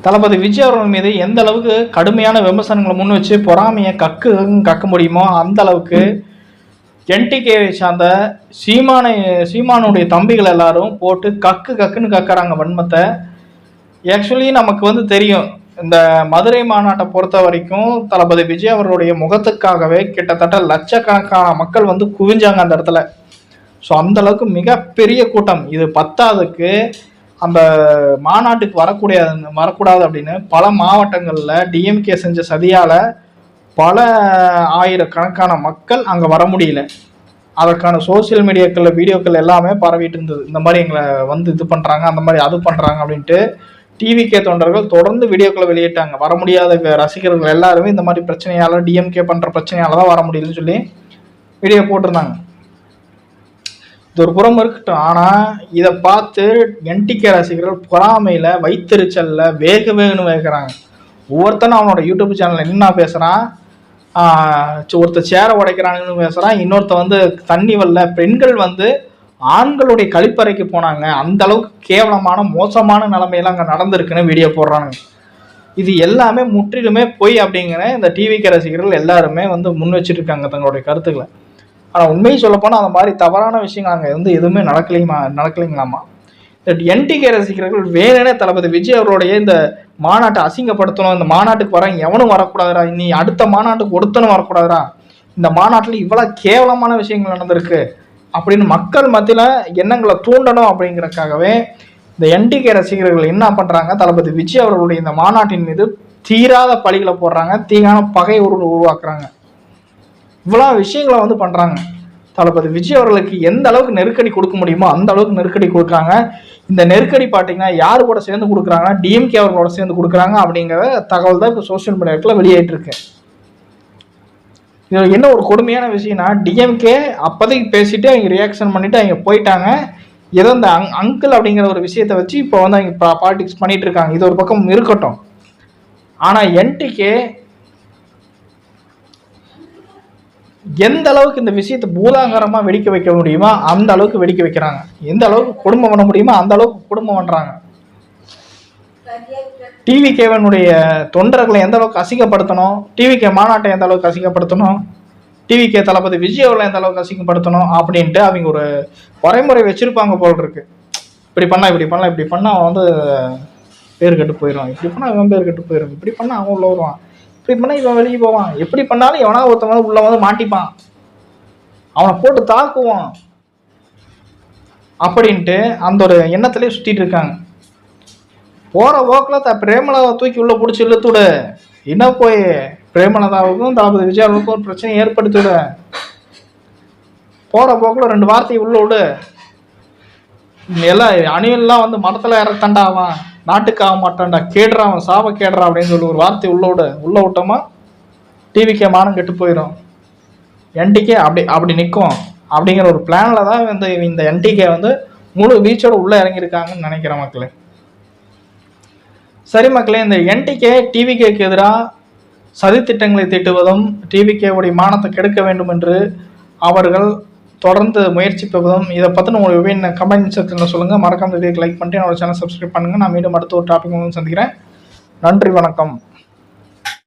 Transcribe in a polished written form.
தளபதி விஜய் அவர்கள் மீது எந்த அளவுக்கு கடுமையான விமர்சனங்களை முன் வச்சு பொறாமையை கக்க முடியுமோ அந்த அளவுக்கு என்டிகேவை சார்ந்த சீமானுடைய தம்பிகள் எல்லாரும் போட்டு கக்குன்னு கக்குறாங்க வன்மத்தை. ஆக்சுவலி நமக்கு தெரியும், இந்த மதுரை மாநாட்டை பொறுத்த வரைக்கும் தளபதி விஜய் அவர்களுடைய முகத்துக்காகவே கிட்டத்தட்ட லட்சக்கணக்கான மக்கள் குவிஞ்சாங்க அந்த இடத்துல. ஸோ அந்த அளவுக்கு மிகப்பெரிய கூட்டம். இது பத்தாவதுக்கு அந்த மாநாட்டுக்கு வரக்கூடாது அப்படின்னு பல மாவட்டங்களில் டிஎம்கே செஞ்ச சதியால் பல ஆயிரக்கணக்கான மக்கள் அங்கே வர முடியல. அதற்கான சோசியல் மீடியாக்களில் வீடியோக்கள் எல்லாமே பரவிட்டு இருந்தது. இந்த மாதிரி எங்களை இது பண்ணுறாங்க, அந்த மாதிரி அது பண்ணுறாங்க அப்படின்ட்டு டிவிகே தொண்டர்கள் தொடர்ந்து வீடியோக்களை வெளியிட்டாங்க. வர முடியாத ரசிகர்கள் எல்லாருமே இந்த மாதிரி பிரச்சனையால், டிஎம்கே பண்ணுற பிரச்சனையால் தான் வர முடியலன்னு சொல்லி வீடியோ போட்டிருந்தாங்க. இது ஒரு புறம் இருக்கட்டும். ஆனால் இதை பார்த்து என்டிகே ரசிகர்கள் பொறாமையில் வைத்தறிச்சல்ல வேகன்னு வேகிறாங்க. ஒவ்வொருத்தனும் அவனோட யூடியூப் சேனலில் என்ன பேசுகிறான், ஒருத்தர் சேரை உடைக்கிறாங்கன்னு பேசுகிறான், இன்னொருத்த தண்ணி வரல, பெண்கள் ஆண்களுடைய கழிப்பறைக்கு போனாங்க, அந்த அளவுக்கு கேவலமான மோசமான நிலைமையெல்லாம் அங்கே நடந்திருக்குன்னு வீடியோ போடுறாங்க. இது எல்லாமே முற்றிலுமே பொய் அப்படிங்கிற இந்த டிவிகே ரசிகர்கள் எல்லாருமே முன் வச்சுட்டு இருக்காங்க தங்களுடைய கருத்துக்களை. ஆனால் உண்மையை சொல்லப்போனால் அந்த மாதிரி தவறான விஷயங்கள் அங்கே எதுவுமே நடக்கலைங்களாமா. என்டிகே ரசிகர்கள் வேறே தளபதி விஜய் அவருடைய இந்த மாநாட்டை அசிங்கப்படுத்தணும், இந்த மாநாட்டுக்கு வர எவனும் வரக்கூடாதுரா, இனி அடுத்த மாநாட்டுக்கு ஒருத்தனும் வரக்கூடாதுரா, இந்த மாநாட்டில் இவ்வளோ கேவலமான விஷயங்கள் நடந்திருக்கு அப்படின்னு மக்கள் மத்தியில் எண்ணங்களை தூண்டணும் அப்படிங்கிறதுக்காகவே இந்த என்டிகே ரசிகர்கள் என்ன பண்ணுறாங்க, தளபதி விஜய் அவர்களுடைய இந்த மாநாட்டின் மீது தீராத பழிகளை போடுறாங்க, தீங்கான பகை உருவாக்குறாங்க. இவ்வளோ விஷயங்களை பண்ணுறாங்க. தளபதி விஜய் அவர்களுக்கு எந்த அளவுக்கு நெருக்கடி கொடுக்க முடியுமோ அந்த அளவுக்கு நெருக்கடி கொடுக்குறாங்க. இந்த நெருக்கடி பார்த்தீங்கன்னா யாரு கூட சேர்ந்து கொடுக்குறாங்கன்னா டிஎம்கே அவர்களோட சேர்ந்து கொடுக்குறாங்க அப்படிங்கிற தகவல் தான் இப்போ சோசியல் மீடியாவில் வெளியாயிட்டு இருக்கு. இது என்ன ஒரு கொடுமையான விஷயம்னா, டிஎம்கே அப்போதைக்கு பேசிட்டு அவங்க ரியாக்ஷன் பண்ணிட்டு அவங்க போயிட்டாங்க. ஏதோ இந்த அங்கிள் அப்படிங்கிற ஒரு விஷயத்தை வச்சு இப்போ அவங்க பாலிடிக்ஸ் பண்ணிட்டு இருக்காங்க. இது ஒரு பக்கம் இருக்கட்டும். ஆனால் என்டிகே எந்த அளவுக்கு இந்த விஷயத்தை பூதாகரமாக வெடிக்க வைக்க முடியுமோ அந்த அளவுக்கு வெடிக்க வைக்கிறாங்க. எந்த அளவுக்கு குடும்பம் பண்ண முடியுமோ அந்த அளவுக்கு குடும்பம் பண்ணுறாங்க. டிவிகேவனுடைய தொண்டர்களை எந்த அளவுக்கு அசிங்கப்படுத்தணும், டிவிகே மாநாட்டை எந்த அளவுக்கு அசிங்கப்படுத்தணும், டிவிகே தளபதி விஜய் அவர்களை எந்த அளவுக்கு அசிங்கப்படுத்தணும் அப்படின்ட்டு அவங்க ஒரு வரைமுறை வச்சிருப்பாங்க போல் இருக்கு. இப்படி பண்ணால் அவன் பேர் கெட்டு போயிடுவான், இப்படி பண்ணால் இவன் பேர் கெட்டு போயிடும், இப்படி பண்ணால் அவன் உள்ள வருவான், இப்படி பண்ணால் இவன் வெளியே போவான், எப்படி பண்ணாலும் எவனா ஒருத்தவங்க உள்ள மாட்டிப்பான், அவனை போட்டு தாக்குவான் அப்படின்ட்டு அந்த ஒரு எண்ணத்திலே சுற்றிட்டு இருக்காங்க. போகிற போக்கில் பிரேமலதாவை தூக்கி உள்ள பிடிச்சி இழுத்துவிடு, என்ன போய் பிரேமலதாவுக்கும் தளபதி விஜயாவுக்கும் ஒரு பிரச்சனையை ஏற்படுத்திவிடு, போகிற போக்கில் 2 வார்த்தையை உள்ள விடு, எல்லாம் அணியெல்லாம் மரத்தில் இறத்தாண்டாவான், நாட்டுக்கு ஆக மாட்டான்டா, கேடுறான், சாப கேடுறான் அப்படின்னு சொல்லி ஒரு வார்த்தை உள்ள விட்டோமா டிவிகே மானம் கெட்டு போயிடும். என்டிகே அப்படி நிற்கும் அப்படிங்கிற ஒரு பிளானில் தான் இந்த என்டிகே முழு வீச்சோட உள்ளே இறங்கியிருக்காங்கன்னு நினைக்கிறேன் மக்களே. சரி மக்களே, இந்த என்டிகே டிவிகேக்கு எதிராக சதித்திட்டங்களை தீட்டுவதும் டிவிகேவுடைய மானத்தை கெடுக்க வேண்டும் என்று அவர்கள் தொடர்ந்து முயற்சிப்பதும், இதை பற்றின உங்களுடைய கமெண்ட் செக்ஷனில் சொல்லுங்கள். மறக்காம வீடியோக்கு லைக் பண்ணிட்டு என்னோட சேனல் சப்ஸ்கிரைப் பண்ணுங்கள். நான் மீண்டும் அடுத்த ஒரு டாபிக் சந்திக்கிறேன். நன்றி, வணக்கம்.